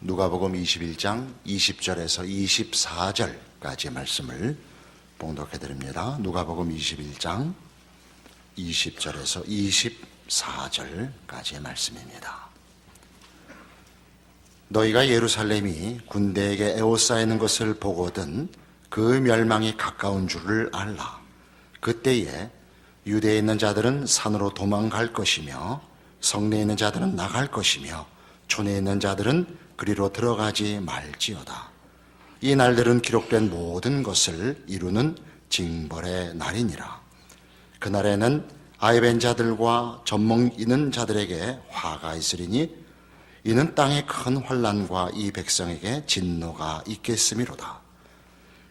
누가복음 21장 20절에서 24절까지의 말씀을 봉독해 드립니다. 누가복음 21장 20절에서 24절까지의 말씀입니다. 너희가 예루살렘이 군대에게 에워싸이는 것을 보거든 그 멸망이 가까운 줄을 알라. 그때에 유대에 있는 자들은 산으로 도망갈 것이며 성내에 있는 자들은 나갈 것이며 촌에 있는 자들은 그리로 들어가지 말지어다. 이 날들은 기록된 모든 것을 이루는 징벌의 날이니라. 그날에는 아이벤 자들과 젖먹 이는 자들에게 화가 있으리니 이는 땅에 큰 환난과 이 백성에게 진노가 있겠음이로다.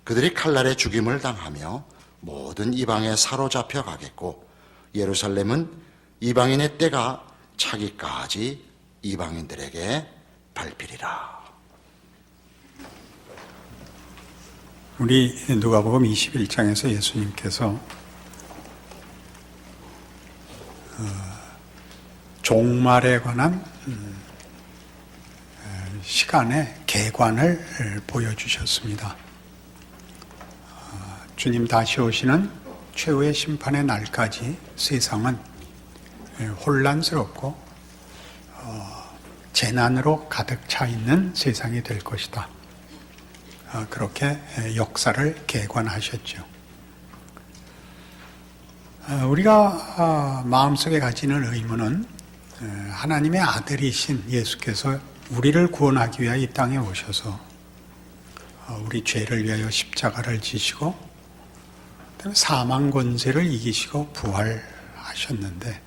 그들이 칼날에 죽임을 당하며 모든 이방에 사로잡혀 가겠고 예루살렘은 이방인의 때가 차기까지 이방인들에게 밟히리라. 우리 누가복음 21장에서 예수님께서 종말에 관한 시간의 계관을 보여주셨습니다. 주님 다시 오시는 최후의 심판의 날까지 세상은 혼란스럽고 재난으로 가득 차 있는 세상이 될 것이다. 그렇게 역사를 계관하셨죠. 우리가 마음속에 가지는 의문은 하나님의 아들이신 예수께서 우리를 구원하기 위하여 이 땅에 오셔서 우리 죄를 위하여 십자가를 지시고 사망 권세를 이기시고 부활하셨는데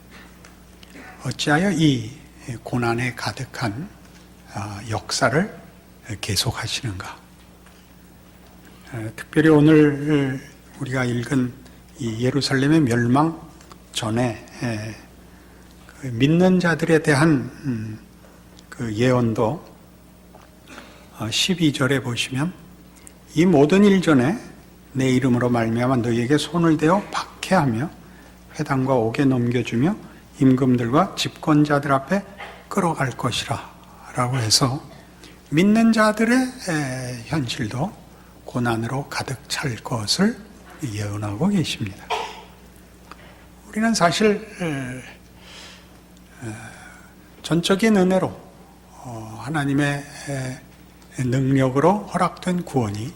어찌하여 이 고난에 가득한 역사를 계속하시는가? 특별히 오늘 우리가 읽은 이 예루살렘의 멸망 전에 믿는 자들에 대한 그 예언도 12절에 보시면 이 모든 일 전에 내 이름으로 말미암아 너희에게 손을 대어 박해하며 회당과 옥에 넘겨주며 임금들과 집권자들 앞에 끌어갈 것이라 라고 해서 믿는 자들의 현실도 고난으로 가득 찰 것을 예언하고 계십니다. 우리는 사실 전적인 은혜로 하나님의 능력으로 허락된 구원이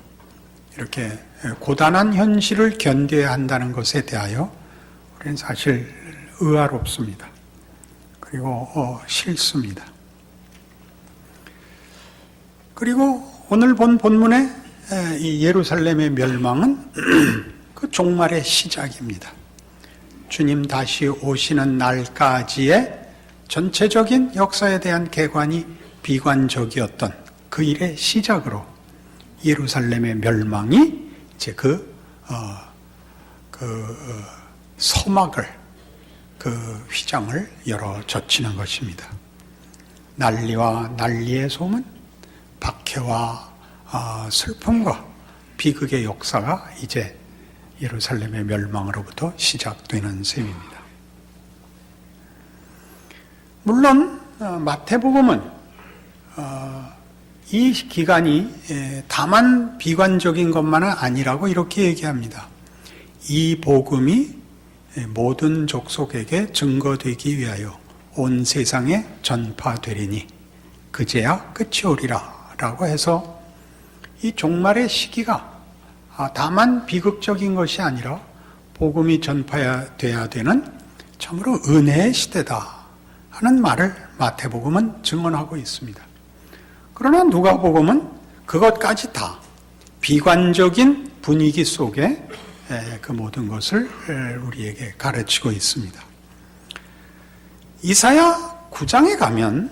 이렇게 고단한 현실을 견뎌야 한다는 것에 대하여 우리는 사실 의아롭습니다. 그리고 싫습니다. 그리고 오늘 본 본문의 이 예루살렘의 멸망은 그 종말의 시작입니다. 주님 다시 오시는 날까지의 전체적인 역사에 대한 계관이 비관적이었던 그 일의 시작으로 예루살렘의 멸망이 이제 서막을 그 휘장을 열어 젖히는 것입니다. 난리와 난리의 소문, 박해와 슬픔과 비극의 역사가 이제 예루살렘의 멸망으로부터 시작되는 셈입니다. 물론 마태복음은 이 기간이 다만 비관적인 것만은 아니라고 이렇게 얘기합니다. 이 복음이 모든 족속에게 증거되기 위하여 온 세상에 전파되리니 그제야 끝이 오리라 라고 해서 이 종말의 시기가 다만 비극적인 것이 아니라 복음이 전파돼야 되는 참으로 은혜의 시대다 하는 말을 마태복음은 증언하고 있습니다. 그러나 누가복음은 그것까지 다 비관적인 분위기 속에 그 모든 것을 우리에게 가르치고 있습니다. 이사야 9장에 가면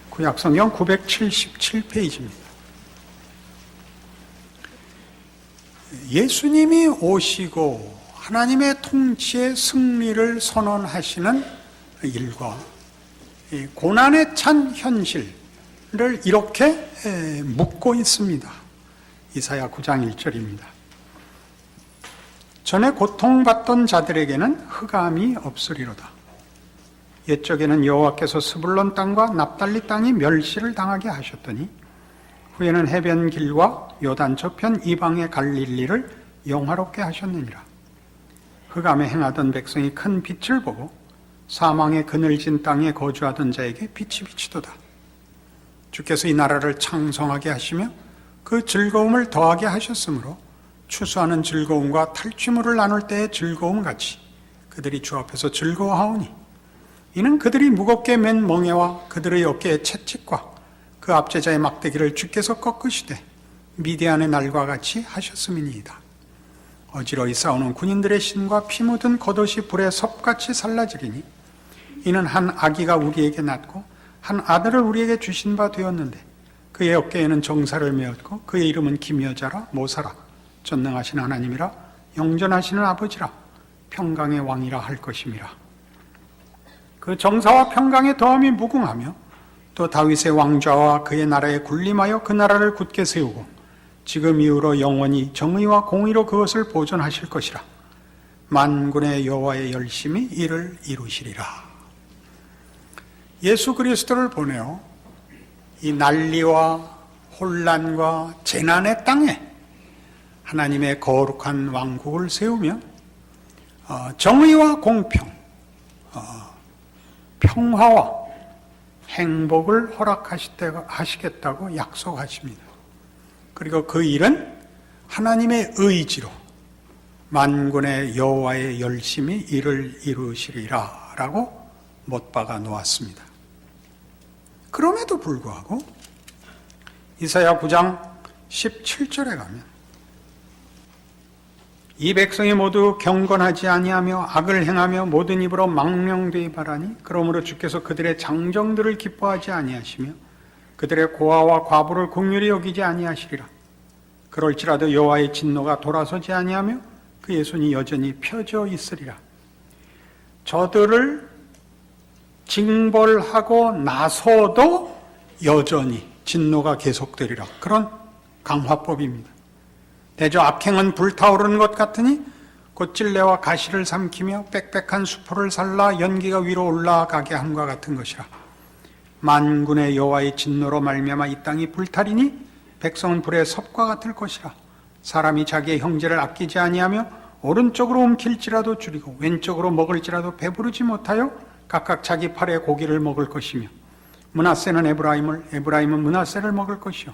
구약성경 977페이지입니다. 예수님이 오시고 하나님의 통치의 승리를 선언하시는 일과 고난에 찬 현실을 이렇게 묻고 있습니다. 이사야 9장 1절입니다. 전에 고통받던 자들에게는 흑암이 없으리로다. 옛적에는 여호와께서 스불론 땅과 납달리 땅이 멸시를 당하게 하셨더니 후에는 해변 길과 요단 저편 이방의 갈릴리를 영화롭게 하셨느니라. 흑암에 행하던 백성이 큰 빛을 보고 사망의 그늘진 땅에 거주하던 자에게 빛이 비치도다. 주께서 이 나라를 창성하게 하시며 그 즐거움을 더하게 하셨으므로 추수하는 즐거움과 탈취물을 나눌 때의 즐거움 같이 그들이 주 앞에서 즐거워하오니 이는 그들이 무겁게 맨 멍에와 그들의 어깨의 채찍과 그 압제자의 막대기를 주께서 꺾으시되 미디안의 날과 같이 하셨음이니이다. 어지러이 싸우는 군인들의 신과 피 묻은 겉옷이 불에 섭같이 살라지리니 이는 한 아기가 우리에게 낳고 한 아들을 우리에게 주신 바 되었는데 그의 어깨에는 정사를 메었고 그의 이름은 기묘자라 모사라 전능하신 하나님이라 영전하시는 아버지라 평강의 왕이라 할 것임이라. 그 정사와 평강의 더함이 무궁하며 또 다윗의 왕좌와 그의 나라에 군림하여 그 나라를 굳게 세우고 지금 이후로 영원히 정의와 공의로 그것을 보존하실 것이라. 만군의 여호와의 열심히 이를 이루시리라. 예수 그리스도를 보내어 이 난리와 혼란과 재난의 땅에 하나님의 거룩한 왕국을 세우며 정의와 공평, 평화와 행복을 허락하시겠다고 약속하십니다. 그리고 그 일은 하나님의 의지로 만군의 여호와의 열심히 이를 이루시리라 라고 못 박아 놓았습니다. 그럼에도 불구하고 이사야 9장 17절에 가면 이 백성이 모두 경건하지 아니하며 악을 행하며 모든 입으로 망령되이 바라니 그러므로 주께서 그들의 장정들을 기뻐하지 아니하시며 그들의 고아와 과부를 긍휼히 여기지 아니하시리라. 그럴지라도 여호와의 진노가 돌아서지 아니하며 그의 손이 여전히 펴져 있으리라. 저들을 징벌하고 나서도 여전히 진노가 계속되리라. 그런 강화법입니다. 대저 악행은 불타오르는 것 같으니 꽃찔레와 가시를 삼키며 빽빽한 수포를 살라 연기가 위로 올라가게 함과 같은 것이라. 만군의 여호와의 진노로 말미암아 이 땅이 불타리니 백성은 불의 섭과 같을 것이라. 사람이 자기의 형제를 아끼지 아니하며 오른쪽으로 움킬지라도 줄이고 왼쪽으로 먹을지라도 배부르지 못하여 각각 자기 팔의 고기를 먹을 것이며 므낫세는 에브라임은 므낫세를 먹을 것이요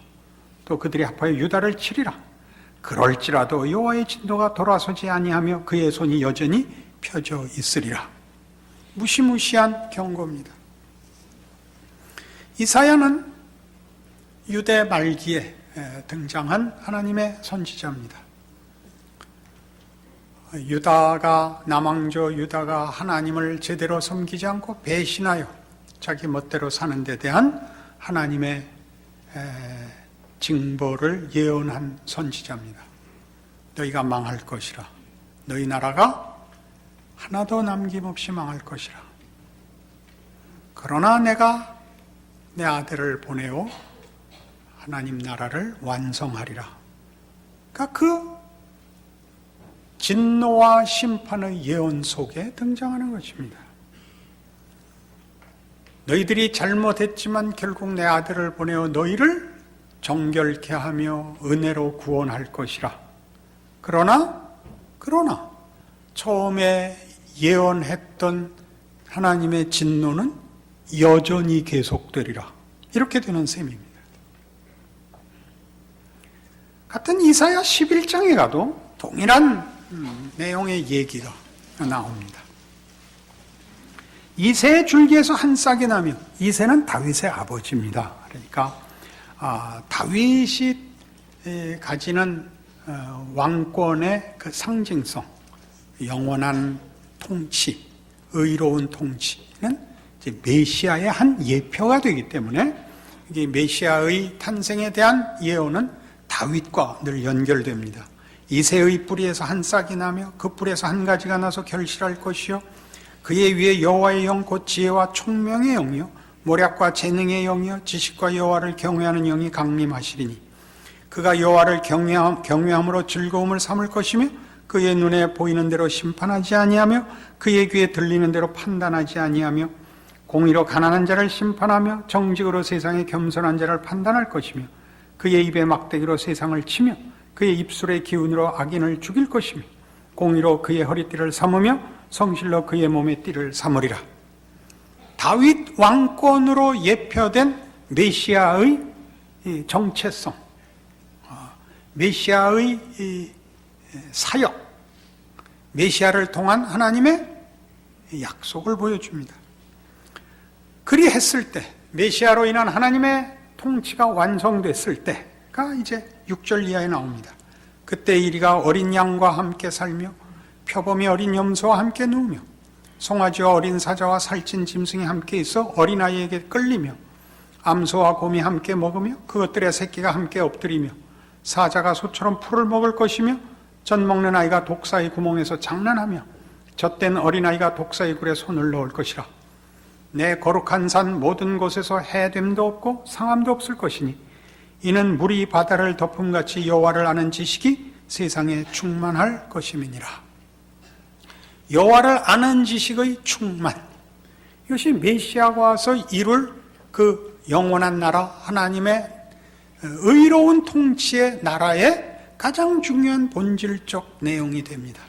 또 그들이 합하여 유다를 치리라. 그럴지라도 여호와의 진노가 돌아서지 아니하며 그의 손이 여전히 펴져 있으리라. 무시무시한 경고입니다. 이사야는 유대 말기에 등장한 하나님의 선지자입니다. 남왕조 유다가 하나님을 제대로 섬기지 않고 배신하여 자기 멋대로 사는 데 대한 하나님의 징벌을 예언한 선지자입니다. 너희가 망할 것이라. 너희 나라가 하나도 남김없이 망할 것이라. 그러나 내가 내 아들을 보내어 하나님 나라를 완성하리라. 그러니까 그 진노와 심판의 예언 속에 등장하는 것입니다. 너희들이 잘못했지만 결국 내 아들을 보내어 너희를 정결케 하며 은혜로 구원할 것이라. 그러나 처음에 예언했던 하나님의 진노는 여전히 계속되리라. 이렇게 되는 셈입니다. 같은 이사야 11장에 가도 동일한 내용의 얘기가 나옵니다. 이새의 줄기에서 한 싹이 나며, 이새는 다윗의 아버지입니다. 그러니까 다윗이 가지는 왕권의 그 상징성, 영원한 통치, 의로운 통치는 이제 메시아의 한 예표가 되기 때문에 이게 메시아의 탄생에 대한 예언은 다윗과 늘 연결됩니다. 이새의 뿌리에서 한 싹이 나며 그 뿔에서 한 가지가 나서 결실할 것이요 그의 위에 여호와의 영 곧 지혜와 총명의 영이요 모략과 재능의 영이요 지식과 여호와를 경외하는 영이 강림하시리니 그가 여호와를 경외함으로 즐거움을 삼을 것이며 그의 눈에 보이는 대로 심판하지 아니하며 그의 귀에 들리는 대로 판단하지 아니하며 공의로 가난한 자를 심판하며 정직으로 세상의 겸손한 자를 판단할 것이며 그의 입에 막대기로 세상을 치며 그의 입술의 기운으로 악인을 죽일 것이며 공의로 그의 허리띠를 삼으며 성실로 그의 몸의 띠를 삼으리라. 다윗 왕권으로 예표된 메시아의 정체성, 메시아의 사역, 메시아를 통한 하나님의 약속을 보여줍니다. 그리했을 때, 메시아로 인한 하나님의 통치가 완성됐을 때가 이제 6절 이하에 나옵니다. 그때 이리가 어린 양과 함께 살며 표범이 어린 염소와 함께 누우며 송아지와 어린 사자와 살찐 짐승이 함께 있어 어린아이에게 끌리며 암소와 곰이 함께 먹으며 그것들의 새끼가 함께 엎드리며 사자가 소처럼 풀을 먹을 것이며 젖 먹는 아이가 독사의 구멍에서 장난하며 젖된 어린아이가 독사의 굴에 손을 넣을 것이라. 내 거룩한 산 모든 곳에서 해됨도 없고 상함도 없을 것이니 이는 물이 바다를 덮음같이 여호와를 아는 지식이 세상에 충만할 것임이니라. 여호와를 아는 지식의 충만, 이것이 메시아가 와서 이룰 그 영원한 나라, 하나님의 의로운 통치의 나라의 가장 중요한 본질적 내용이 됩니다.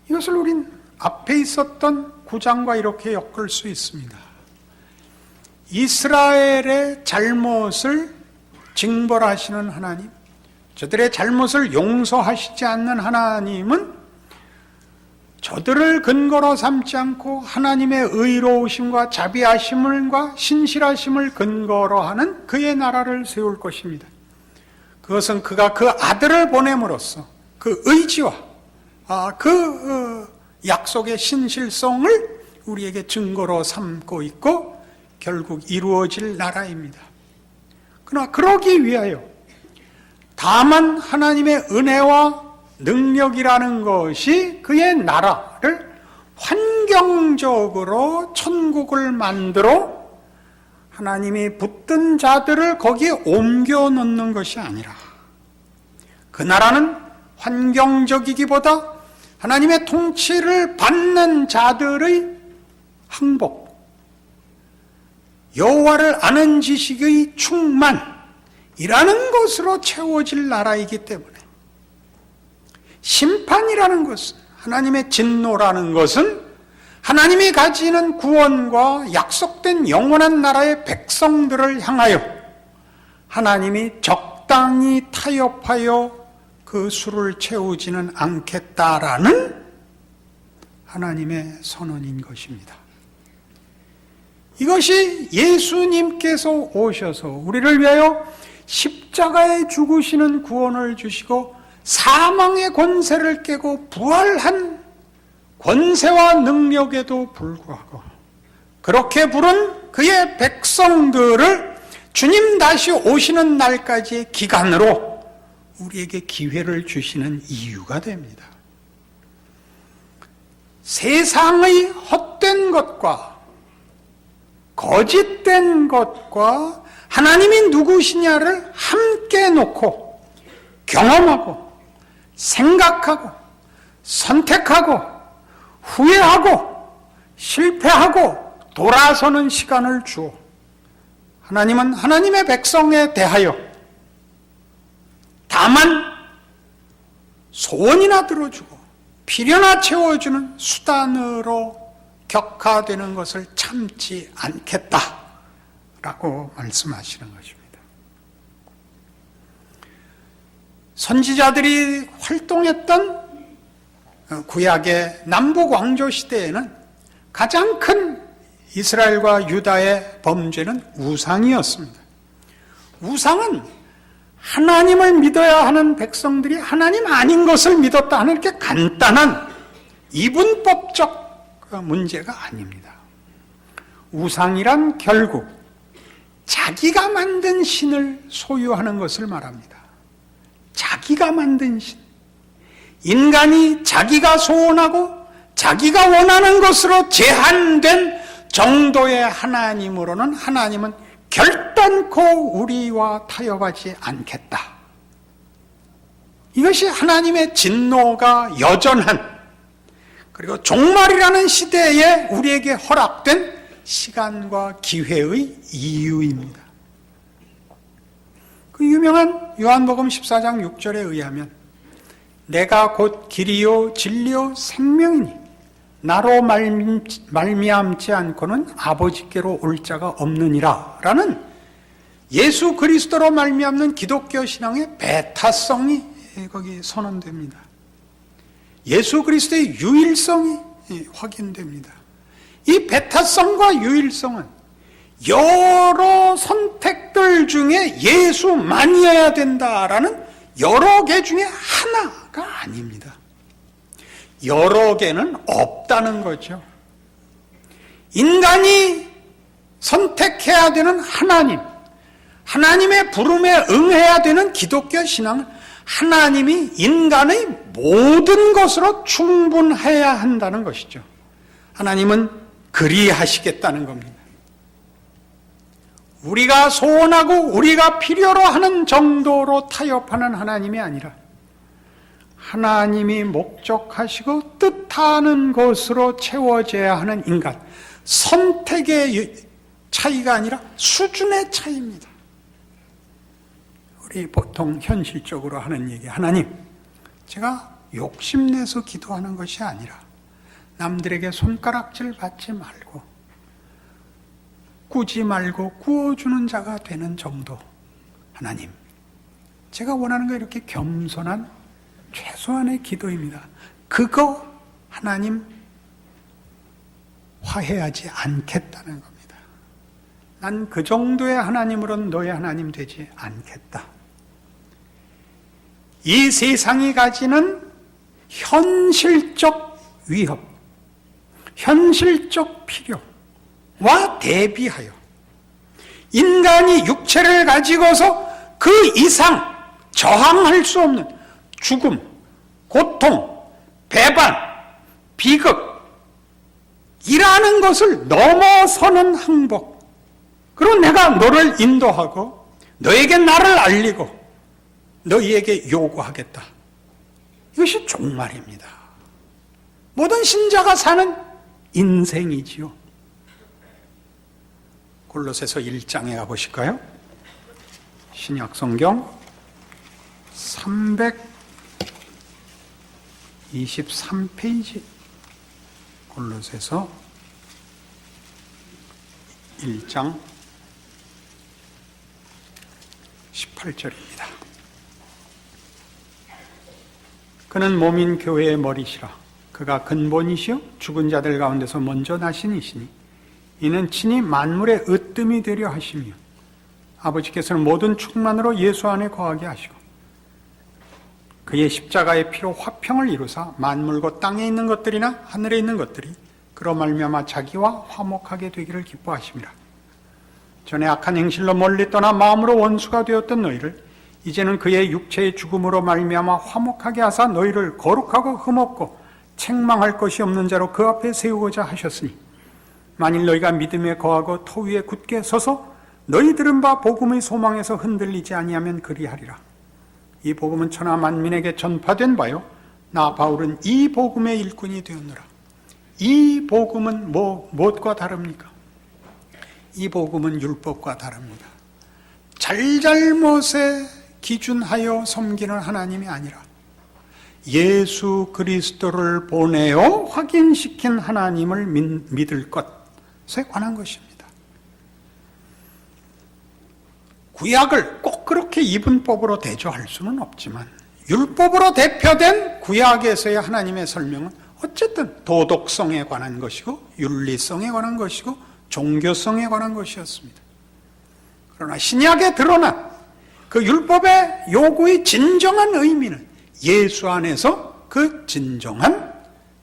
이것을 우린 앞에 있었던 9장과 이렇게 엮을 수 있습니다. 이스라엘의 잘못을 징벌하시는 하나님, 저들의 잘못을 용서하시지 않는 하나님은 저들을 근거로 삼지 않고 하나님의 의로우심과 자비하심과 신실하심을 근거로 하는 그의 나라를 세울 것입니다. 그것은 그가 그 아들을 보냄으로써 그 의지와 그 약속의 신실성을 우리에게 증거로 삼고 있고 결국 이루어질 나라입니다. 그러나 그러기 위하여 다만 하나님의 은혜와 능력이라는 것이 그의 나라를 환경적으로 천국을 만들어 하나님이 붙든 자들을 거기에 옮겨 놓는 것이 아니라 그 나라는 환경적이기보다 하나님의 통치를 받는 자들의 항복, 여호와를 아는 지식의 충만이라는 것으로 채워질 나라이기 때문에 심판이라는 것은, 하나님의 진노라는 것은 하나님이 가지는 구원과 약속된 영원한 나라의 백성들을 향하여 하나님이 적당히 타협하여 그 수를 채우지는 않겠다라는 하나님의 선언인 것입니다. 이것이 예수님께서 오셔서 우리를 위하여 십자가에 죽으시는 구원을 주시고 사망의 권세를 깨고 부활한 권세와 능력에도 불구하고 그렇게 부른 그의 백성들을 주님 다시 오시는 날까지의 기간으로 우리에게 기회를 주시는 이유가 됩니다. 세상의 헛된 것과 거짓된 것과 하나님이 누구시냐를 함께 놓고 경험하고 생각하고 선택하고 후회하고 실패하고 돌아서는 시간을 주어 하나님은 하나님의 백성에 대하여 다만 소원이나 들어주고 필요나 채워주는 수단으로 격화되는 것을 참지 않겠다라고 말씀하시는 것입니다. 선지자들이 활동했던 구약의 남북 왕조 시대에는 가장 큰 이스라엘과 유다의 범죄는 우상이었습니다. 우상은 하나님을 믿어야 하는 백성들이 하나님 아닌 것을 믿었다 하는 이렇게 간단한 이분법적 문제가 아닙니다. 우상이란 결국 자기가 만든 신을 소유하는 것을 말합니다. 자기가 만든 신. 인간이 자기가 소원하고 자기가 원하는 것으로 제한된 정도의 하나님으로는 하나님은 결단코 우리와 타협하지 않겠다. 이것이 하나님의 진노가 여전한, 그리고 종말이라는 시대에 우리에게 허락된 시간과 기회의 이유입니다. 그 유명한 요한복음 14장 6절에 의하면 내가 곧 길이요 진리요 생명이니 나로 말미암지 않고는 아버지께로 올 자가 없느니라 라는 예수 그리스도로 말미암는 기독교 신앙의 배타성이 거기 선언됩니다. 예수 그리스도의 유일성이 확인됩니다. 이 배타성과 유일성은 여러 선택들 중에 예수만이어야 된다라는 여러 개 중에 하나가 아닙니다. 여러 개는 없다는 거죠. 인간이 선택해야 되는 하나님, 하나님의 부름에 응해야 되는 기독교 신앙은 하나님이 인간의 모든 것으로 충분해야 한다는 것이죠. 하나님은 그리하시겠다는 겁니다. 우리가 소원하고 우리가 필요로 하는 정도로 타협하는 하나님이 아니라 하나님이 목적하시고 뜻하는 것으로 채워져야 하는 인간, 선택의 차이가 아니라 수준의 차이입니다. 우리 보통 현실적으로 하는 얘기, 하나님, 제가 욕심내서 기도하는 것이 아니라 남들에게 손가락질 받지 말고 꾸지 말고 구워주는 자가 되는 정도. 하나님, 제가 원하는 거 이렇게 겸손한 최소한의 기도입니다. 그거 하나님 화해하지 않겠다는 겁니다. 난 그 정도의 하나님으로는 너의 하나님 되지 않겠다. 이 세상이 가지는 현실적 위협, 현실적 필요와 대비하여 인간이 육체를 가지고서 그 이상 저항할 수 없는 죽음, 고통, 배반, 비극 이라는 것을 넘어서는 항복, 그리고 내가 너를 인도하고 너에게 나를 알리고 너희에게 요구하겠다. 이것이 종말입니다. 모든 신자가 사는 인생이지요. 골로새서 1장에 가보실까요? 신약성경 323페이지 골로새서 1장 18절입니다. 그는 몸인 교회의 머리시라. 그가 근본이시요 죽은 자들 가운데서 먼저 나신 이시니 이는 친히 만물의 으뜸이 되려 하시며 아버지께서는 모든 충만으로 예수 안에 거하게 하시고 그의 십자가의 피로 화평을 이루사 만물과 땅에 있는 것들이나 하늘에 있는 것들이 그로 말미암아 자기와 화목하게 되기를 기뻐하심이라. 전에 악한 행실로 멀리 떠나 마음으로 원수가 되었던 너희를 이제는 그의 육체의 죽음으로 말미암아 화목하게 하사 너희를 거룩하고 흠없고 책망할 것이 없는 자로 그 앞에 세우고자 하셨으니 만일 너희가 믿음에 거하고 터 위에 굳게 서서 너희 들은 바 복음의 소망에서 흔들리지 아니하면 그리하리라. 이 복음은 천하 만민에게 전파된 바요 나 바울은 이 복음의 일꾼이 되었노라. 이 복음은 무엇과 다릅니까? 이 복음은 율법과 다릅니다. 잘잘못에 기준하여 섬기는 하나님이 아니라 예수 그리스도를 보내어 확인시킨 하나님을 믿을 것에 관한 것입니다. 구약을 꼭 그렇게 이분법으로 대조할 수는 없지만 율법으로 대표된 구약에서의 하나님의 설명은 어쨌든 도덕성에 관한 것이고 윤리성에 관한 것이고 종교성에 관한 것이었습니다. 그러나 신약에 드러난 그 율법의 요구의 진정한 의미는 예수 안에서 그 진정한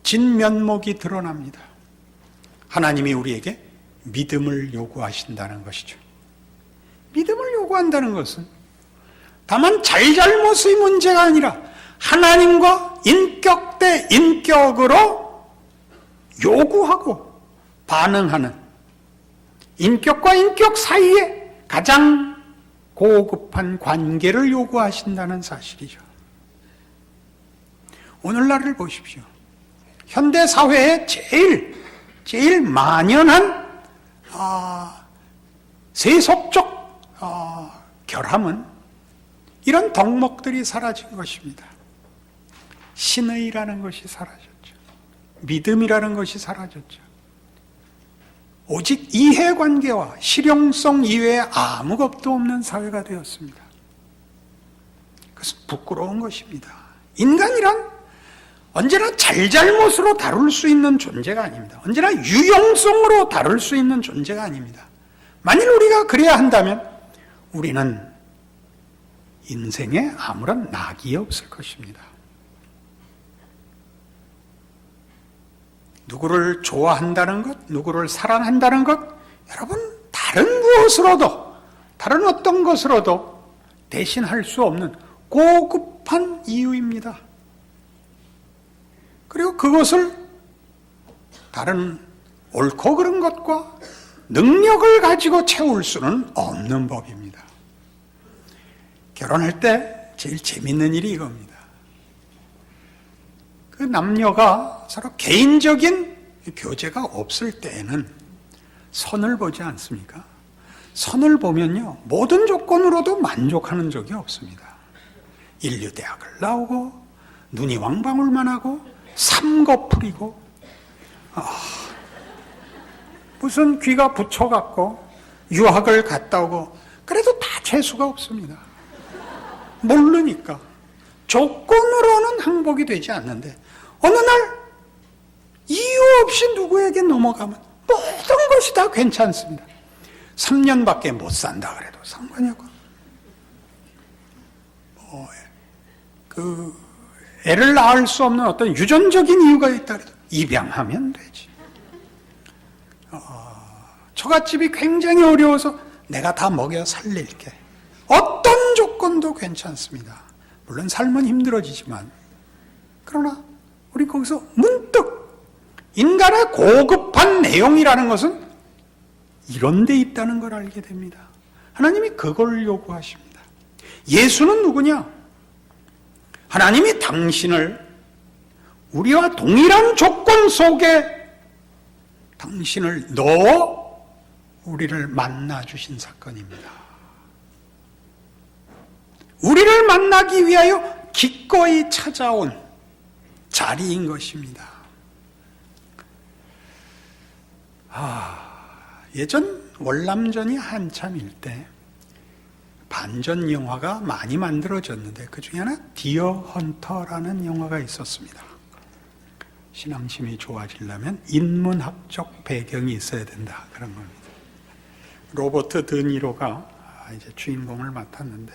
진면목이 드러납니다. 하나님이 우리에게 믿음을 요구하신다는 것이죠. 믿음을 요구한다는 것은 다만 잘잘못의 문제가 아니라 하나님과 인격 대 인격으로 요구하고 반응하는 인격과 인격 사이에 가장 고급한 관계를 요구하신다는 사실이죠. 오늘날을 보십시오. 현대 사회에 제일 만연한 세속적 결함은 이런 덕목들이 사라진 것입니다. 신의라는 것이 사라졌죠. 믿음이라는 것이 사라졌죠. 오직 이해관계와 실용성 이외에 아무것도 없는 사회가 되었습니다. 그것은 부끄러운 것입니다. 인간이란 언제나 잘잘못으로 다룰 수 있는 존재가 아닙니다. 언제나 유용성으로 다룰 수 있는 존재가 아닙니다. 만일 우리가 그래야 한다면 우리는 인생에 아무런 낙이 없을 것입니다. 누구를 좋아한다는 것, 누구를 사랑한다는 것, 여러분 다른 무엇으로도, 다른 어떤 것으로도 대신할 수 없는 고급한 이유입니다. 그리고 그것을 다른 옳고 그른 것과 능력을 가지고 채울 수는 없는 법입니다. 결혼할 때 제일 재밌는 일이 이겁니다. 그 남녀가 서로 개인적인 교제가 없을 때에는 선을 보지 않습니까? 선을 보면요, 모든 조건으로도 만족하는 적이 없습니다. 인류대학을 나오고 눈이 왕방울만 하고 삼거풀이고 무슨 귀가 붙여갖고 유학을 갔다 오고 그래도 다 재수가 없습니다. 모르니까 조건으로는 항복이 되지 않는데 어느 날 이유 없이 누구에게 넘어가면 모든 것이 다 괜찮습니다. 3년밖에 못 산다 그래도 상관이 없고 애를 낳을 수 없는 어떤 유전적인 이유가 있다 그래도 입양하면 되지. 처갓집이 굉장히 어려워서 내가 다 먹여 살릴게. 어떤 조건도 괜찮습니다. 물론 삶은 힘들어지지만 그러나 우리 거기서 문득 인간의 고급한 내용이라는 것은 이런 데 있다는 걸 알게 됩니다. 하나님이 그걸 요구하십니다. 예수는 누구냐? 하나님이 당신을 우리와 동일한 조건 속에 당신을 넣어 우리를 만나 주신 사건입니다. 우리를 만나기 위하여 기꺼이 찾아온 자리인 것입니다. 예전 월남전이 한참일 때 반전 영화가 많이 만들어졌는데 그 중에 하나 디어 헌터라는 영화가 있었습니다. 신앙심이 좋아지려면 인문학적 배경이 있어야 된다 그런 겁니다. 로버트 드니로가 이제 주인공을 맡았는데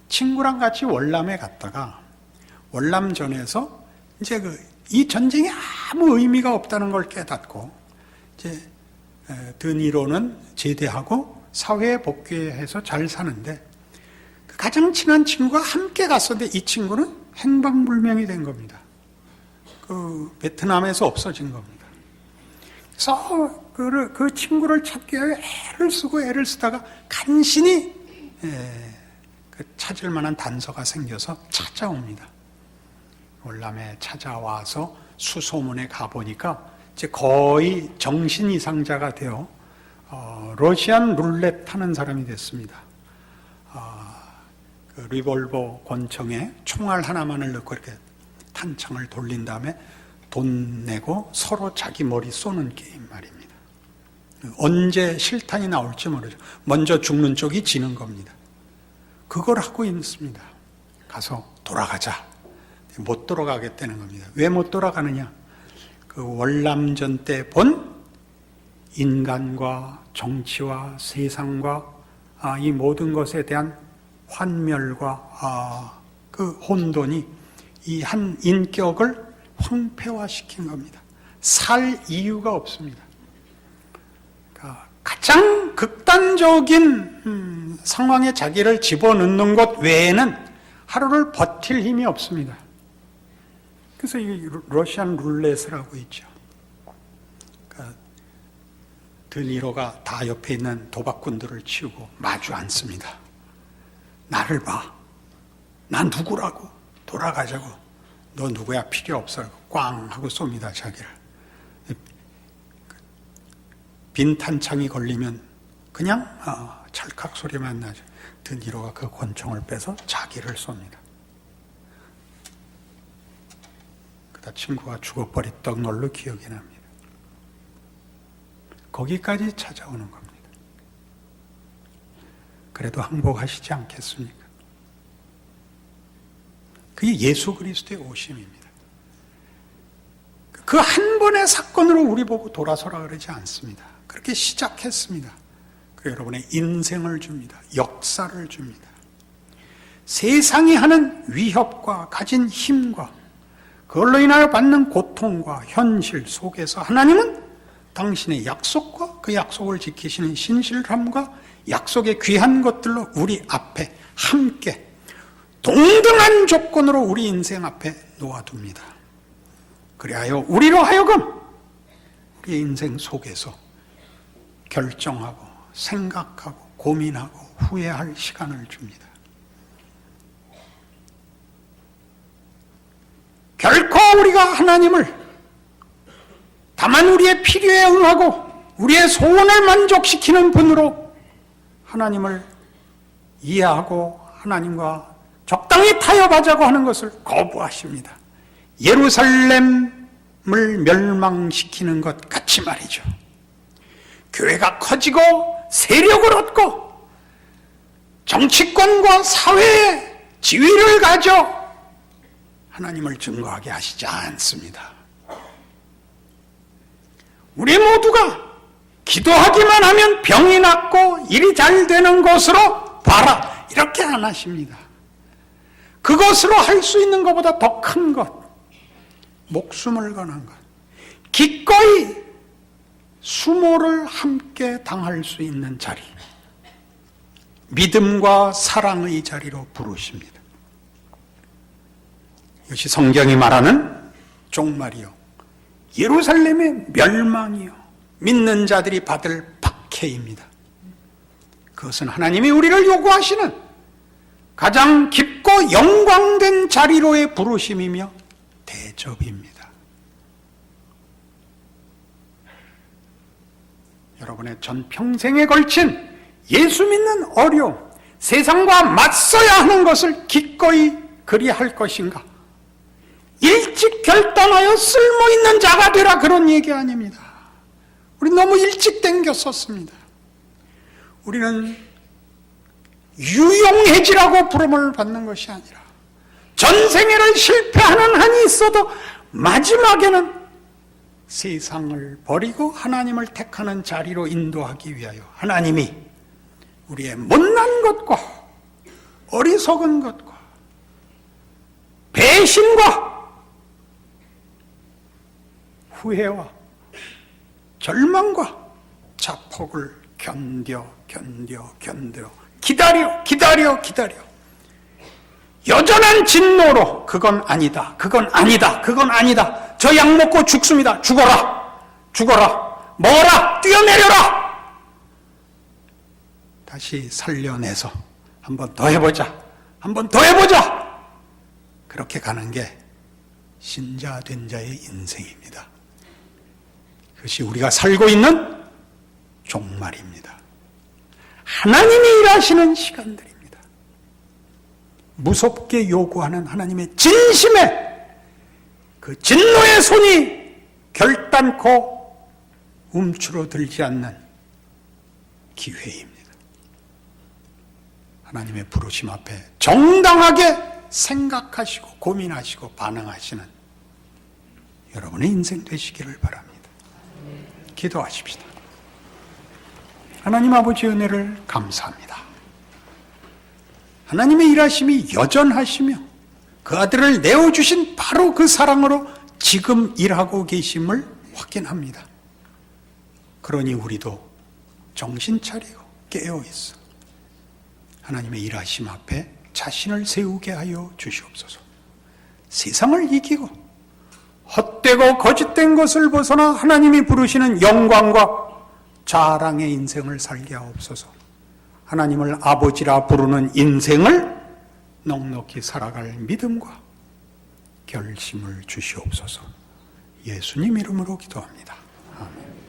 친구랑 같이 월남에 갔다가 월남전에서 이제 이 전쟁에 아무 의미가 없다는 걸 깨닫고 이제 드니로는 제대하고 사회에 복귀해서 잘 사는데 가장 친한 친구가 함께 갔었는데 이 친구는 행방불명이 된 겁니다. 그 베트남에서 없어진 겁니다. 그래서 그 친구를 찾기 위해 애를 쓰다가 간신히 찾을 만한 단서가 생겨서 찾아옵니다. 월남에 찾아와서 수소문에 가보니까 이제 거의 정신 이상자가 되어 러시안 룰렛 하는 사람이 됐습니다. 그 리볼버 권총에 총알 하나만을 넣고 이렇게 탄창을 돌린 다음에 돈 내고 서로 자기 머리 쏘는 게임 말입니다. 언제 실탄이 나올지 모르죠. 먼저 죽는 쪽이 지는 겁니다. 그걸 하고 있습니다. 가서 돌아가자. 못 돌아가겠다는 겁니다. 왜 못 돌아가느냐? 그 월남전 때 본 인간과 정치와 세상과 이 모든 것에 대한 환멸과 그 혼돈이 이 한 인격을 황폐화시킨 겁니다. 살 이유가 없습니다. 그러니까 가장 극단적인 상황에 자기를 집어넣는 것 외에는 하루를 버틸 힘이 없습니다. 그래서 이 러시안 룰렛을 하고 있죠. 그러니까 드니로가 다 옆에 있는 도박꾼들을 치우고 마주 앉습니다. 나를 봐. 난 누구라고. 돌아가자고. 너 누구야 필요 없어. 꽝 하고 쏩니다. 자기를. 빈탄창이 걸리면 그냥 찰칵 소리만 나죠. 드니로가 그 권총을 빼서 자기를 쏩니다. 그러다 친구가 죽어버렸던 걸로 기억이 납니다. 거기까지 찾아오는 겁니다. 그래도 항복하시지 않겠습니까? 그게 예수 그리스도의 오심입니다. 그 한 번의 사건으로 우리 보고 돌아서라 그러지 않습니다. 그렇게 시작했습니다. 그 여러분의 인생을 줍니다. 역사를 줍니다. 세상이 하는 위협과 가진 힘과 그걸로 인하여 받는 고통과 현실 속에서 하나님은 당신의 약속과 그 약속을 지키시는 신실함과 약속의 귀한 것들로 우리 앞에 함께 동등한 조건으로 우리 인생 앞에 놓아둡니다. 그리하여 우리로 하여금 우리의 인생 속에서 결정하고 생각하고 고민하고 후회할 시간을 줍니다. 결코 우리가 하나님을 다만 우리의 필요에 응하고 우리의 소원을 만족시키는 분으로 하나님을 이해하고 하나님과 적당히 타협하자고 하는 것을 거부하십니다. 예루살렘을 멸망시키는 것 같이 말이죠. 교회가 커지고 세력을 얻고 정치권과 사회의 지위를 가져 하나님을 증거하게 하시지 않습니다. 우리 모두가 기도하기만 하면 병이 낫고 일이 잘 되는 것으로 봐라 이렇게 안 하십니다. 그것으로 할 수 있는 것보다 더 큰 것, 목숨을 거는 것, 기꺼이 수모를 함께 당할 수 있는 자리, 믿음과 사랑의 자리로 부르십니다. 이것이 성경이 말하는 종말이요, 예루살렘의 멸망이요, 믿는 자들이 받을 박해입니다. 그것은 하나님이 우리를 요구하시는 가장 깊고 영광된 자리로의 부르심이며 대접입니다. 여러분의 전평생에 걸친 예수 믿는 어려움, 세상과 맞서야 하는 것을 기꺼이 그리할 것인가? 일찍 결단하여 쓸모있는 자가 되라, 그런 얘기 아닙니다. 우리 너무 일찍 땡겼었습니다. 우리는 유용해지라고 부름을 받는 것이 아니라 전생애를 실패하는 한이 있어도 마지막에는 세상을 버리고 하나님을 택하는 자리로 인도하기 위하여 하나님이 우리의 못난 것과 어리석은 것과 배신과 후회와 절망과 자폭을 견뎌 기다려 여전한 진노로 그건 아니다, 저 약 먹고 죽습니다, 죽어라, 먹어라, 뛰어내려라, 다시 살려내서 한 번 더 해보자, 그렇게 가는 게 신자 된 자의 인생입니다. 그것이 우리가 살고 있는 종말입니다. 하나님이 일하시는 시간들입니다. 무섭게 요구하는 하나님의 진심의 그 진노의 손이 결단코 움츠러들지 않는 기회입니다. 하나님의 부르심 앞에 정당하게 생각하시고 고민하시고 반응하시는 여러분의 인생 되시기를 바랍니다. 기도하십시다. 하나님 아버지 은혜를 감사합니다. 하나님의 일하심이 여전하시며 그 아들을 내어주신 바로 그 사랑으로 지금 일하고 계심을 확인합니다. 그러니 우리도 정신 차리고 깨어있어 하나님의 일하심 앞에 자신을 세우게 하여 주시옵소서. 세상을 이기고 헛되고 거짓된 것을 벗어나 하나님이 부르시는 영광과 자랑의 인생을 살게 하옵소서. 하나님을 아버지라 부르는 인생을 넉넉히 살아갈 믿음과 결심을 주시옵소서. 예수님 이름으로 기도합니다. 아멘.